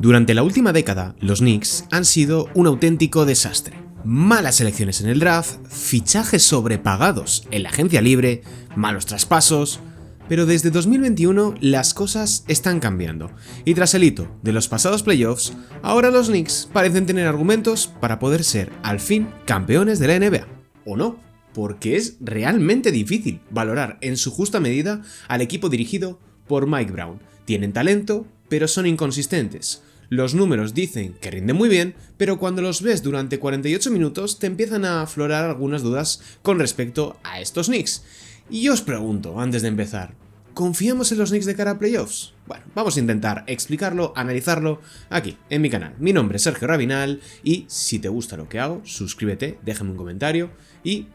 Durante la última década, los Knicks han sido un auténtico desastre. Malas elecciones en el draft, fichajes sobrepagados en la agencia libre, malos traspasos. Pero desde 2021 las cosas están cambiando, y tras el hito de los pasados playoffs, ahora los Knicks parecen tener argumentos para poder ser al fin campeones de la NBA. ¿O no? Porque es realmente difícil valorar en su justa medida al equipo dirigido por Mike Brown. Tienen talento, pero son inconsistentes. Los números dicen que rinden muy bien, pero cuando los ves durante 48 minutos te empiezan a aflorar algunas dudas con respecto a estos Knicks. Y yo os pregunto, antes de empezar, ¿confiamos en los Knicks de cara a playoffs? Bueno, vamos a intentar explicarlo, analizarlo aquí, en mi canal. Mi nombre es Sergio Rabinal y si te gusta lo que hago, suscríbete, déjame un comentario y,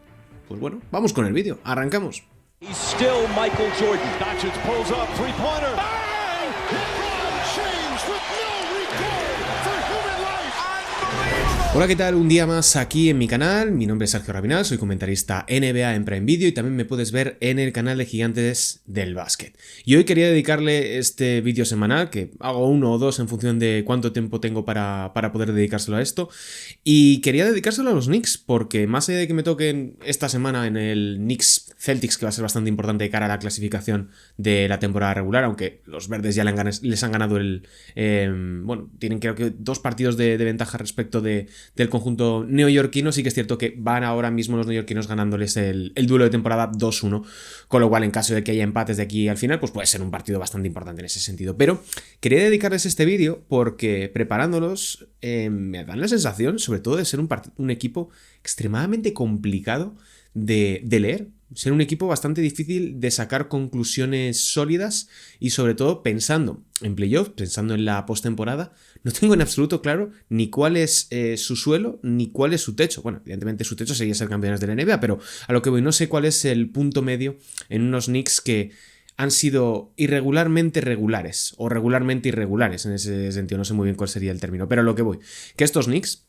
pues bueno, vamos con el vídeo, arrancamos. He's still Michael Jordan. Doncic pulls up, three-pointer. Bang! LeBron James with no regard for human life. Hola, ¿qué tal? Un día más aquí en mi canal. Mi nombre es Sergio Rabinal, soy comentarista NBA en Prime Video y también me puedes ver en el canal de Gigantes del Básquet. Y hoy quería dedicarle este vídeo semanal, que hago uno o dos en función de cuánto tiempo tengo para poder dedicárselo a esto. Y quería dedicárselo a los Knicks, porque más allá de que me toquen esta semana en el Knicks Celtics, que va a ser bastante importante de cara a la clasificación de la temporada regular, aunque los verdes ya les han ganado tienen creo que 2 partidos de ventaja respecto del conjunto neoyorquino. Sí que es cierto que van ahora mismo los neoyorquinos ganándoles el duelo de temporada 2-1, con lo cual en caso de que haya empates de aquí al final, pues puede ser un partido bastante importante en ese sentido. Pero quería dedicarles este vídeo porque preparándolos me dan la sensación, sobre todo, de ser un equipo extremadamente complicado de leer. Ser un equipo bastante difícil de sacar conclusiones sólidas y sobre todo pensando en playoffs, pensando en la postemporada, no tengo en absoluto claro ni cuál es su suelo ni cuál es su techo. Bueno, evidentemente su techo sería ser campeones de la NBA, pero a lo que voy, no sé cuál es el punto medio en unos Knicks que han sido irregularmente regulares o regularmente irregulares en ese sentido, no sé muy bien cuál sería el término, pero a lo que voy, que estos Knicks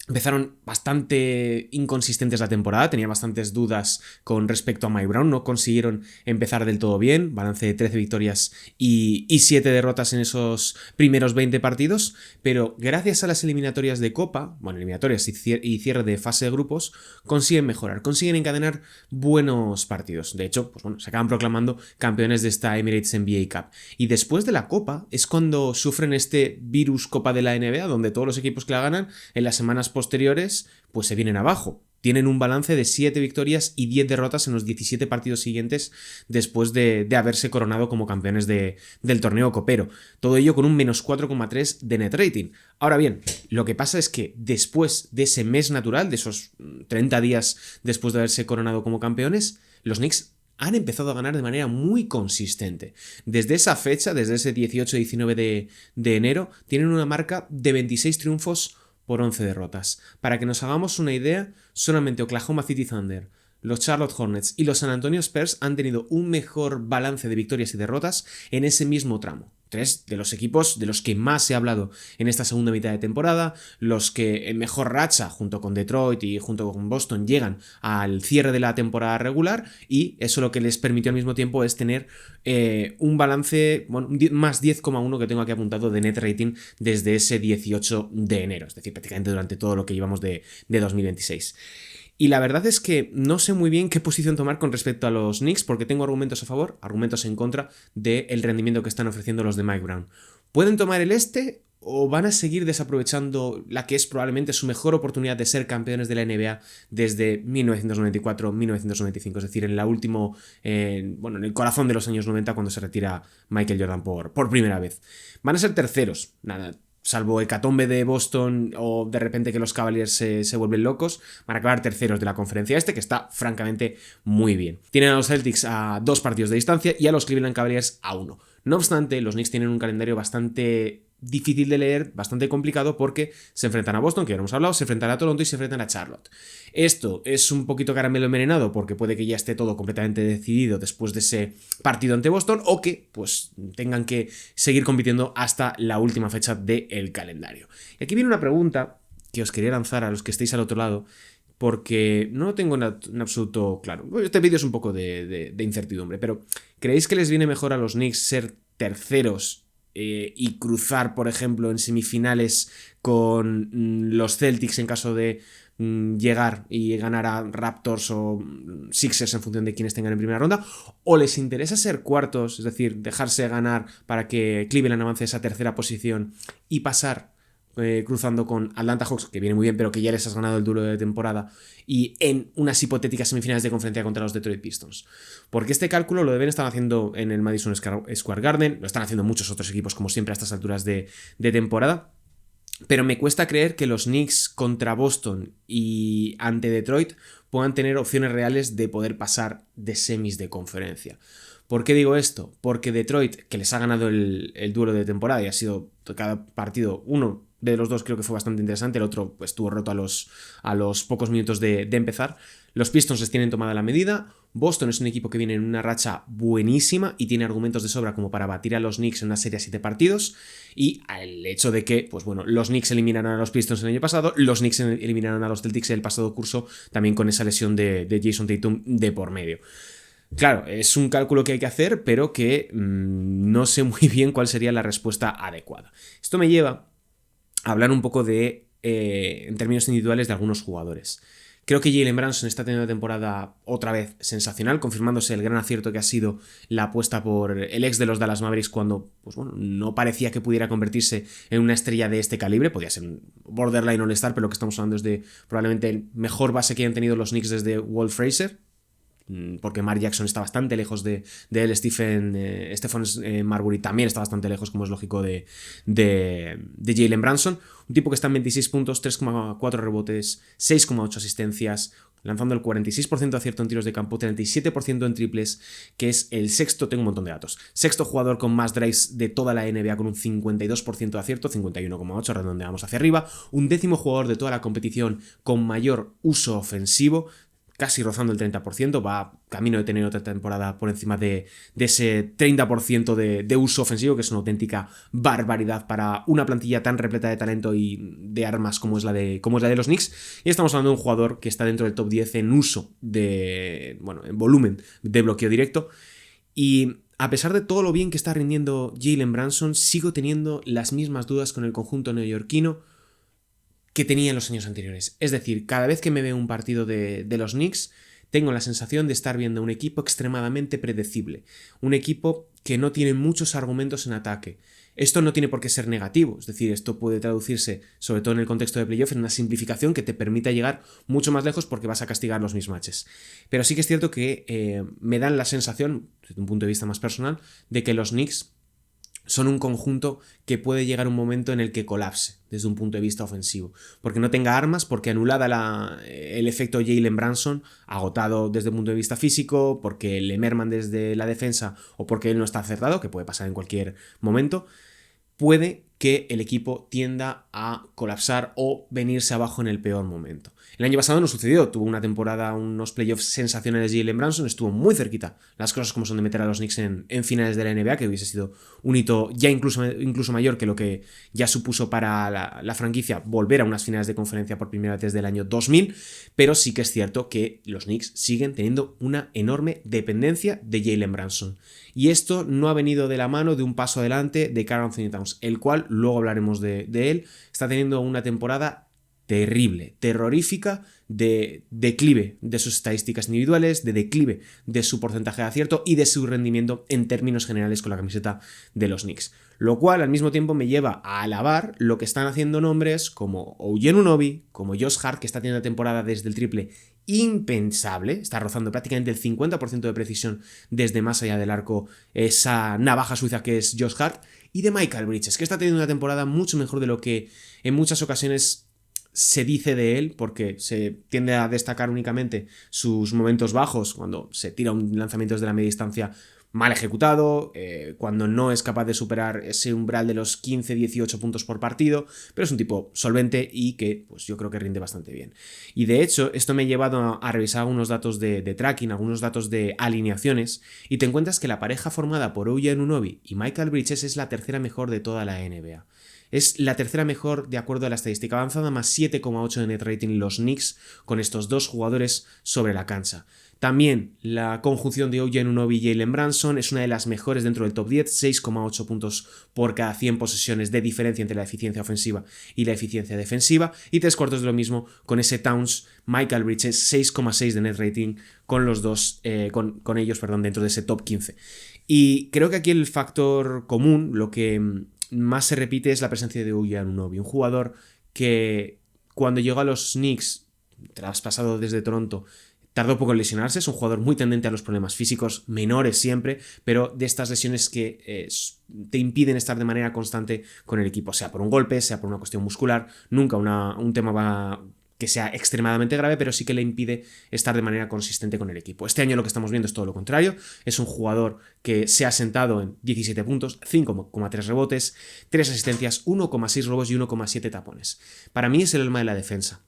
empezaron bastante inconsistentes la temporada, tenían bastantes dudas con respecto a Mike Brown, no consiguieron empezar del todo bien, balance de 13 victorias y 7 derrotas en esos primeros 20 partidos, pero gracias a las eliminatorias de Copa, eliminatorias y cierre de fase de grupos, consiguen mejorar, consiguen encadenar buenos partidos. De hecho, se acaban proclamando campeones de esta Emirates NBA Cup. Y después de la Copa es cuando sufren este virus Copa de la NBA, donde todos los equipos que la ganan en las semanas posteriores pues se vienen abajo. Tienen un balance de 7 victorias y 10 derrotas en los 17 partidos siguientes después de haberse coronado como campeones del torneo copero. Todo ello con un menos 4,3 de net rating. Ahora bien, lo que pasa es que después de ese mes natural, de esos 30 días después de haberse coronado como campeones, los Knicks han empezado a ganar de manera muy consistente. Desde esa fecha, desde ese 18-19 de enero, tienen una marca de 26 triunfos por 11 derrotas. Para que nos hagamos una idea, solamente Oklahoma City Thunder, los Charlotte Hornets y los San Antonio Spurs han tenido un mejor balance de victorias y derrotas en ese mismo tramo. 3 de los equipos de los que más se ha hablado en esta segunda mitad de temporada, los que en mejor racha junto con Detroit y junto con Boston llegan al cierre de la temporada regular, y eso lo que les permitió al mismo tiempo es tener un balance más 10,1 que tengo aquí apuntado de net rating desde ese 18 de enero, es decir, prácticamente durante todo lo que llevamos de 2026. Y la verdad es que no sé muy bien qué posición tomar con respecto a los Knicks, porque tengo argumentos a favor, argumentos en contra del rendimiento que están ofreciendo los de Mike Brown. ¿Pueden tomar el este o van a seguir desaprovechando la que es probablemente su mejor oportunidad de ser campeones de la NBA desde 1994-1995? Es decir, en el corazón de los años 90, cuando se retira Michael Jordan por primera vez. Van a ser terceros, nada, salvo hecatombe de Boston o de repente que los Cavaliers se vuelven locos, van a acabar terceros de la conferencia que está francamente muy bien. Tienen a los Celtics a 2 partidos de distancia y a los Cleveland Cavaliers a 1. No obstante, los Knicks tienen un calendario bastante difícil de leer, bastante complicado, porque se enfrentan a Boston, que ya hemos hablado, se enfrentan a Toronto y se enfrentan a Charlotte. Esto es un poquito caramelo envenenado porque puede que ya esté todo completamente decidido después de ese partido ante Boston, o que tengan que seguir compitiendo hasta la última fecha del calendario. Y aquí viene una pregunta que os quería lanzar a los que estéis al otro lado, porque no lo tengo en absoluto claro. Este vídeo es un poco de incertidumbre, pero ¿creéis que les viene mejor a los Knicks ser terceros y cruzar, por ejemplo, en semifinales con los Celtics en caso de llegar y ganar a Raptors o Sixers en función de quienes tengan en primera ronda, o les interesa ser cuartos, es decir, dejarse ganar para que Cleveland avance a esa tercera posición y pasar cruzando con Atlanta Hawks, que viene muy bien, pero que ya les has ganado el duelo de temporada, y en unas hipotéticas semifinales de conferencia contra los Detroit Pistons. Porque este cálculo lo deben estar haciendo en el Madison Square Garden, lo están haciendo muchos otros equipos, como siempre, a estas alturas de temporada. Pero me cuesta creer que los Knicks contra Boston y ante Detroit puedan tener opciones reales de poder pasar de semis de conferencia. ¿Por qué digo esto? Porque Detroit, que les ha ganado el duelo de temporada y ha sido cada partido, uno de los dos creo que fue bastante interesante, el otro pues, estuvo roto a los pocos minutos de empezar. Los Pistons les tienen tomada la medida. Boston es un equipo que viene en una racha buenísima y tiene argumentos de sobra como para batir a los Knicks en una serie a 7 partidos. Y el hecho de que, pues bueno, los Knicks eliminaron a los Pistons el año pasado, los Knicks eliminaron a los Celtics el pasado curso, también con esa lesión de Jason Tatum de por medio. Claro, es un cálculo que hay que hacer, pero que no sé muy bien cuál sería la respuesta adecuada. Esto me lleva a hablar un poco de, en términos individuales, de algunos jugadores. Creo que Jalen Brunson está teniendo una temporada otra vez sensacional, confirmándose el gran acierto que ha sido la apuesta por el ex de los Dallas Mavericks cuando pues bueno, no parecía que pudiera convertirse en una estrella de este calibre. Podía ser un borderline all-star, pero lo que estamos hablando es de probablemente el mejor base que hayan tenido los Knicks desde Walt Frazier, porque Mark Jackson está bastante lejos de él. Stephen Marbury también está bastante lejos, como es lógico, de Jalen Brunson, un tipo que está en 26 puntos, 3,4 rebotes, 6,8 asistencias, lanzando el 46% de acierto en tiros de campo, 37% en triples, que es el sexto, tengo un montón de datos, sexto jugador con más drives de toda la NBA con un 52% de acierto, 51,8, redondeamos hacia arriba, un décimo jugador de toda la competición con mayor uso ofensivo, casi rozando el 30%, va camino de tener otra temporada por encima de ese 30% de uso ofensivo, que es una auténtica barbaridad para una plantilla tan repleta de talento y de armas como es la de los Knicks. Y estamos hablando de un jugador que está dentro del top 10 en uso en volumen de bloqueo directo. Y a pesar de todo lo bien que está rindiendo Jalen Brunson, sigo teniendo las mismas dudas con el conjunto neoyorquino que tenía en los años anteriores. Es decir, cada vez que me veo un partido de los Knicks, tengo la sensación de estar viendo un equipo extremadamente predecible, un equipo que no tiene muchos argumentos en ataque. Esto no tiene por qué ser negativo, es decir, esto puede traducirse, sobre todo en el contexto de playoff, en una simplificación que te permita llegar mucho más lejos porque vas a castigar los mismatches. Pero sí que es cierto que me dan la sensación, desde un punto de vista más personal, de que los Knicks son un conjunto que puede llegar un momento en el que colapse desde un punto de vista ofensivo, porque no tenga armas, porque anulada el efecto Jalen Brunson, agotado desde el punto de vista físico, porque le merman desde la defensa o porque él no está acertado, que puede pasar en cualquier momento, puede que el equipo tienda a colapsar o venirse abajo en el peor momento. El año pasado no sucedió, tuvo una temporada, unos playoffs sensacionales de Jalen Brunson, estuvo muy cerquita, las cosas como son de meter a los Knicks en finales de la NBA, que hubiese sido un hito ya incluso mayor que lo que ya supuso para la franquicia volver a unas finales de conferencia por primera vez desde el año 2000, pero sí que es cierto que los Knicks siguen teniendo una enorme dependencia de Jalen Brunson. Y esto no ha venido de la mano de un paso adelante de Karl Anthony Towns, el cual, luego hablaremos de él, está teniendo una temporada terrible, terrorífica, de declive de sus estadísticas individuales, de declive de su porcentaje de acierto y de su rendimiento en términos generales con la camiseta de los Knicks. Lo cual al mismo tiempo me lleva a alabar lo que están haciendo nombres como OG Anunoby, como Josh Hart, que está teniendo una temporada desde el triple impensable, está rozando prácticamente el 50% de precisión desde más allá del arco, esa navaja suiza que es Josh Hart, y de Mikal Bridges, que está teniendo una temporada mucho mejor de lo que en muchas ocasiones se dice de él, porque se tiende a destacar únicamente sus momentos bajos, cuando se tira un lanzamiento desde la media distancia mal ejecutado, cuando no es capaz de superar ese umbral de los 15-18 puntos por partido, pero es un tipo solvente y que pues yo creo que rinde bastante bien. Y de hecho, esto me ha llevado a revisar algunos datos de tracking, algunos datos de alineaciones, y te encuentras que la pareja formada por OG Anunoby y Mikal Bridges es la tercera mejor de toda la NBA. Es la tercera mejor de acuerdo a la estadística avanzada, más 7,8 de net rating los Knicks con estos dos jugadores sobre la cancha. También la conjunción de OG Anunoby y Jalen Brunson es una de las mejores dentro del top 10, 6,8 puntos por cada 100 posesiones de diferencia entre la eficiencia ofensiva y la eficiencia defensiva, y 3/4 de lo mismo con ese Towns, Michael Bridges, 6,6 de net rating con los dos, con ellos, dentro de ese top 15. Y creo que aquí el factor común, lo que más se repite, es la presencia de OG Anunoby, un jugador que cuando llegó a los Knicks, traspasado desde Toronto, tardó poco en lesionarse. Es un jugador muy tendente a los problemas físicos, menores siempre, pero de estas lesiones que te impiden estar de manera constante con el equipo, sea por un golpe, sea por una cuestión muscular. Nunca un tema que sea extremadamente grave, pero sí que le impide estar de manera consistente con el equipo. Este año lo que estamos viendo es todo lo contrario. Es un jugador que se ha sentado en 17 puntos, 5,3 rebotes, 3 asistencias, 1,6 robos y 1,7 tapones. Para mí es el alma de la defensa,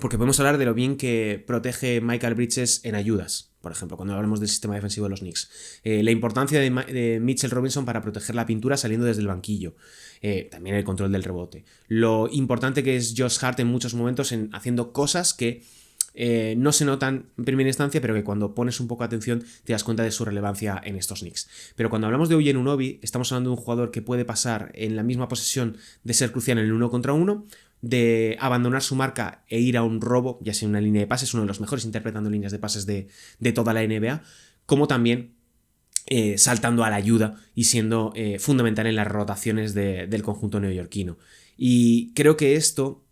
porque podemos hablar de lo bien que protege Michael Bridges en ayudas, por ejemplo, cuando hablamos del sistema defensivo de los Knicks. La importancia de Mitchell Robinson para proteger la pintura saliendo desde el banquillo. También el control del rebote. Lo importante que es Josh Hart en muchos momentos haciendo cosas que no se notan en primera instancia, pero que cuando pones un poco de atención te das cuenta de su relevancia en estos Knicks. Pero cuando hablamos de OG Anunoby, estamos hablando de un jugador que puede pasar en la misma posesión de ser crucial en el 1 contra 1, de abandonar su marca e ir a un robo, ya sea una línea de pases, uno de los mejores interpretando líneas de pases de toda la NBA, como también saltando a la ayuda y siendo fundamental en las rotaciones del conjunto neoyorquino. Y creo que esto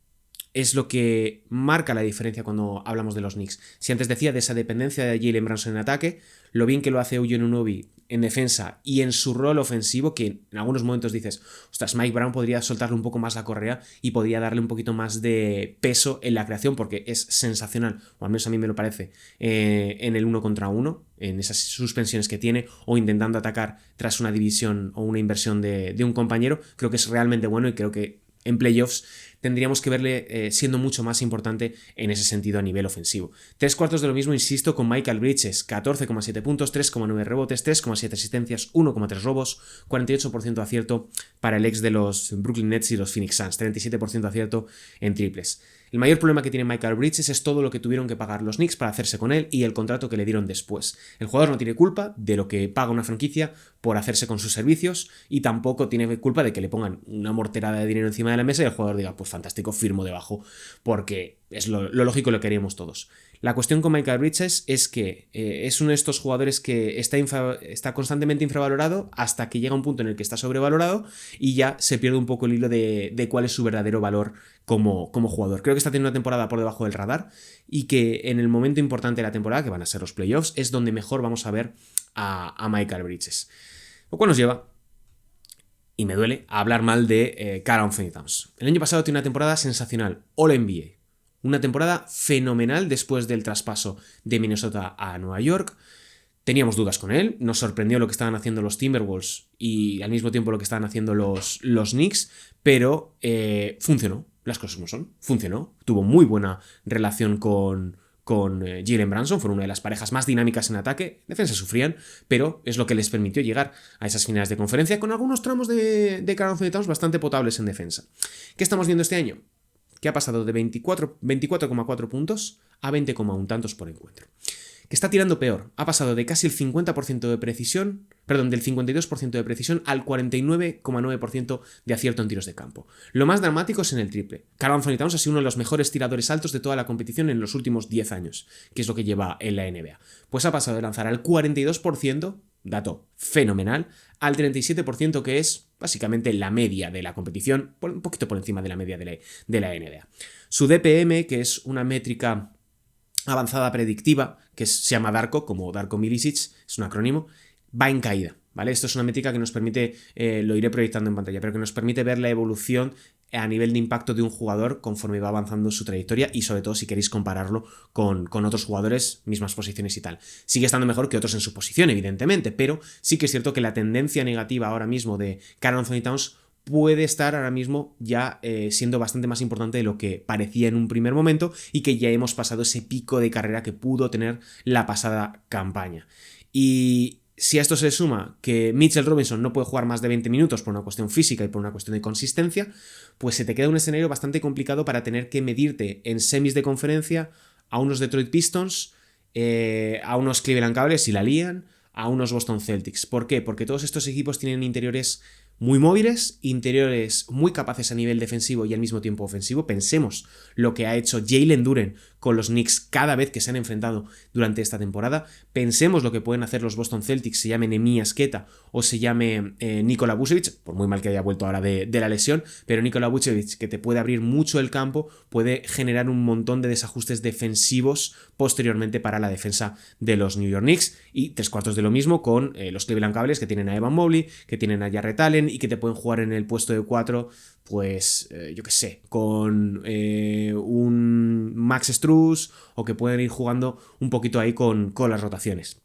es lo que marca la diferencia cuando hablamos de los Knicks. Si antes decía de esa dependencia de Jalen Brunson en ataque, lo bien que lo hace OG Anunoby en defensa y en su rol ofensivo, que en algunos momentos dices, ostras, Mike Brown podría soltarle un poco más la correa y podría darle un poquito más de peso en la creación, porque es sensacional, o al menos a mí me lo parece, en el 1 contra 1, en esas suspensiones que tiene, o intentando atacar tras una división o una inversión de un compañero. Creo que es realmente bueno y creo que en playoffs tendríamos que verle siendo mucho más importante en ese sentido a nivel ofensivo. 3/4 de lo mismo, insisto, con Michael Bridges, 14,7 puntos, 3,9 rebotes, 3,7 asistencias, 1,3 robos, 48% de acierto para el ex de los Brooklyn Nets y los Phoenix Suns, 37% de acierto en triples. El mayor problema que tiene Michael Bridges es todo lo que tuvieron que pagar los Knicks para hacerse con él y el contrato que le dieron después. El jugador no tiene culpa de lo que paga una franquicia por hacerse con sus servicios y tampoco tiene culpa de que le pongan una morterada de dinero encima de la mesa y el jugador diga, pues fantástico, firmo debajo, porque es lo lógico, lo que haríamos todos. La cuestión con Michael Bridges es que es uno de estos jugadores que está constantemente infravalorado hasta que llega un punto en el que está sobrevalorado y ya se pierde un poco el hilo de cuál es su verdadero valor como jugador. Creo que está teniendo una temporada por debajo del radar y que en el momento importante de la temporada, que van a ser los playoffs, es donde mejor vamos a ver a Michael Bridges. Lo cual nos lleva, y me duele, a hablar mal de Karl Anthony Towns. El año pasado tiene una temporada sensacional, All NBA. Una temporada fenomenal después del traspaso de Minnesota a Nueva York. Teníamos dudas con él, nos sorprendió lo que estaban haciendo los Timberwolves y al mismo tiempo lo que estaban haciendo los Knicks, pero funcionó, las cosas no son, funcionó. Tuvo muy buena relación con Jalen Brunson, fueron una de las parejas más dinámicas en ataque, defensa sufrían, pero es lo que les permitió llegar a esas finales de conferencia con algunos tramos de Karl Anthony Towns bastante potables en defensa. ¿Qué estamos viendo este año? Que ha pasado de 24,4 puntos a 20,1 tantos por encuentro. Que está tirando peor. Ha pasado de casi el 50% de precisión, del 52% de precisión al 49,9% de acierto en tiros de campo. Lo más dramático es en el triple. Karl Anthony Towns ha sido uno de los mejores tiradores altos de toda la competición en los últimos 10 años, que es lo que lleva en la NBA. Pues ha pasado de lanzar al 42%, dato fenomenal, al 37%, que es básicamente la media de la competición, un poquito por encima de la media de la NBA. Su DPM, que es una métrica avanzada predictiva, que se llama Darko, como Darko Milicic, es un acrónimo, va en caída, ¿vale? Esto es una métrica que nos permite, lo iré proyectando en pantalla, pero que nos permite ver la evolución a nivel de impacto de un jugador conforme va avanzando su trayectoria y sobre todo si queréis compararlo con otros jugadores, mismas posiciones y tal. Sigue estando mejor que otros en su posición, evidentemente, pero sí que es cierto que la tendencia negativa ahora mismo de Karl Anthony Towns puede estar ahora mismo ya siendo bastante más importante de lo que parecía en un primer momento y que ya hemos pasado ese pico de carrera que pudo tener la pasada campaña. Y Si a esto se le suma que Mitchell Robinson no puede jugar más de 20 minutos por una cuestión física y por una cuestión de consistencia, pues se te queda un escenario bastante complicado para tener que medirte en semis de conferencia a unos Detroit Pistons, a unos Cleveland Cavaliers si la lían, a unos Boston Celtics. ¿Por qué? Porque todos estos equipos tienen interiores muy móviles, interiores muy capaces a nivel defensivo y al mismo tiempo ofensivo. Pensemos lo que ha hecho Jalen Duren con los Knicks cada vez que se han enfrentado durante esta temporada. Pensemos lo que pueden hacer los Boston Celtics, se llame Neemias Queta o se llame Nikola Vucevic, por muy mal que haya vuelto ahora de la lesión, pero Nikola Vucevic, que te puede abrir mucho el campo, puede generar un montón de desajustes defensivos posteriormente para la defensa de los New York Knicks, y tres cuartos de lo mismo con los Cleveland Cavaliers, que tienen a Evan Mobley, que tienen a Jarrett Allen y que te pueden jugar en el puesto de 4, pues yo que sé, con un Max Strus, o que pueden ir jugando un poquito ahí con las rotaciones.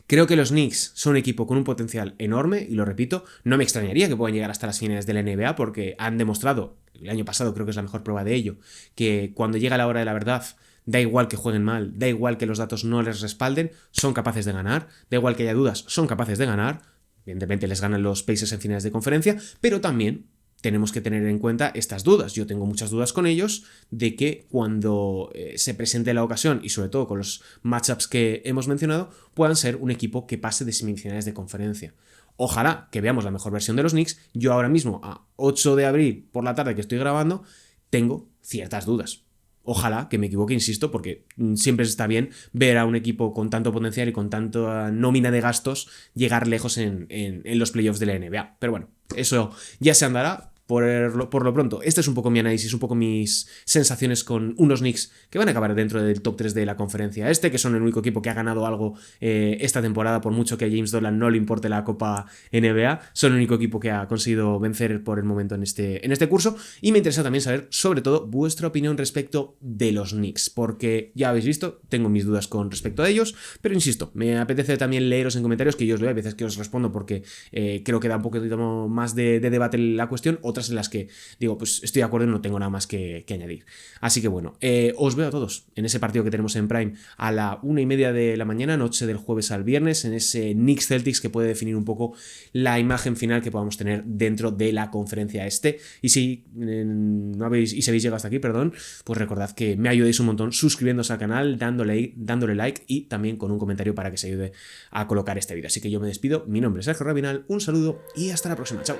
Creo que los Knicks son un equipo con un potencial enorme, y lo repito, no me extrañaría que puedan llegar hasta las finales de la NBA, porque han demostrado, el año pasado creo que es la mejor prueba de ello, que cuando llega la hora de la verdad, da igual que jueguen mal, da igual que los datos no les respalden, son capaces de ganar, da igual que haya dudas, son capaces de ganar. Evidentemente les ganan los Pacers en finales de conferencia, pero también tenemos que tener en cuenta estas dudas. Yo tengo muchas dudas con ellos de que cuando se presente la ocasión, y sobre todo con los matchups que hemos mencionado, puedan ser un equipo que pase de semifinales de conferencia. Ojalá que veamos la mejor versión de los Knicks. Yo ahora mismo, a 8 de abril por la tarde que estoy grabando, tengo ciertas dudas. Ojalá que me equivoque, insisto, porque siempre está bien ver a un equipo con tanto potencial y con tanta nómina de gastos llegar lejos en los playoffs de la NBA. Pero bueno, eso ya se andará. Por lo pronto, este es un poco mi análisis, un poco mis sensaciones con unos Knicks que van a acabar dentro del top 3 de la conferencia que son el único equipo que ha ganado algo esta temporada, por mucho que a James Dolan no le importe la Copa NBA. Son el único equipo que ha conseguido vencer por el momento en este curso, y me interesa también saber, sobre todo, vuestra opinión respecto de los Knicks, porque ya habéis visto, tengo mis dudas con respecto a ellos, pero insisto, me apetece también leeros en comentarios, que yo os leo, hay veces que os respondo porque creo que da un poquito más de debate la cuestión, otras en las que digo, pues estoy de acuerdo y no tengo nada más que añadir. Así que bueno, os veo a todos en ese partido que tenemos en Prime a la 1:30 de la mañana, noche del jueves al viernes, en ese Knicks Celtics que puede definir un poco la imagen final que podamos tener dentro de la conferencia Y si no habéis llegado hasta aquí, pues recordad que me ayudéis un montón suscribiéndose al canal, dándole like y también con un comentario para que se ayude a colocar este vídeo. Así que yo me despido, mi nombre es Sergio Rabinal, un saludo y hasta la próxima, chao.